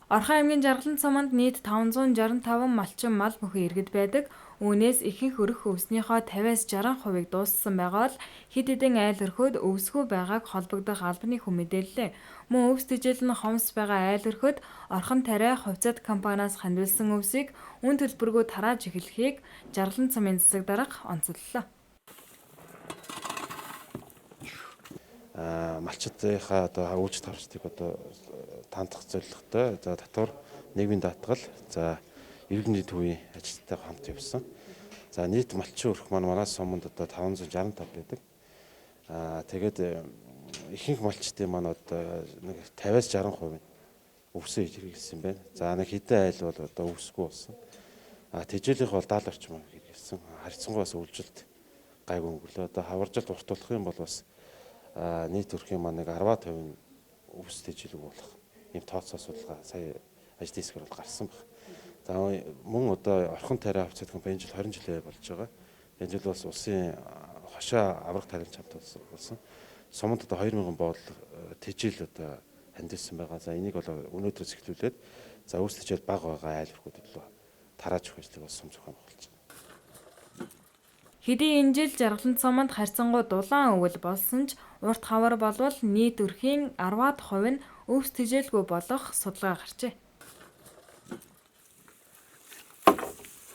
Орхон аймгийн Жаргалан цомонд нийт 565 малчин мал бүхэн иргэд байдаг. Үүнээс ихэнх өрх өвснийхөө 50-60%-ийг дууссан байгаа бол хэд хэдэн айл өрхөд өвсгүй байгааг холбогдох албаны хүн мэдээллээ. Мөн өвс тэжээл нь хомс байгаа айл өрхөд орхон тариа хувьцат компаниас хандвилсан өвсийг үн төлбөргүй тарааж эхлэхийг Жаргалан цомын засаг дарга онцоллоо. Малчдынхаа одоо өвч тавчдыг одоо таандах зорилготой за татвар нийгмийн даатгал за иргэний төвийн ажилтнтай хамт явсан. За нийт малчин өрх манаас суманд одоо 565 байдаг. Тэгээд ихэнх малчдын маань одоо нэг 50-60% өвсөө хэрэгэлсэн байна. За нэг хэдэн айл бол одоо өвсгүй болсон. Тэжээлийнх бол 70 орчим хэрэгэлсэн. Харьцангуйс үйлжилт гайгүй өнгөрлөө. Одоо хаваржилт уртуулах юм бол бас нийт өрхийн маань нэг 10% өвс тэжээлэг болох ийм тооцоо судалгаа сая ажлын хэсгээр бол гарсан баг. За мөн одоо орхон тариа хувьцат компани энэ жил 20 жилээ болж байгаа. Энэ жил бас улсын хошоо аврах тарилж хамт болсон. Суманд одоо 2000 боол тэжээл одоо хандилсан байгаа. За энийг бол өнөөдрөөс эхлүүлээд за өвс тэжээл бага байгаа айл өрхүүдэд л тарааж өгөх ажлыг бас сум зохион байгуулж байна. Хэдий энэ жил Жаргалан цомонд харьцангуй дулаан өвөл болсон ч урт хавар болвол нийт өрхийн 10% нь өвс тэжээлгүй болох судалгаа гарчээ.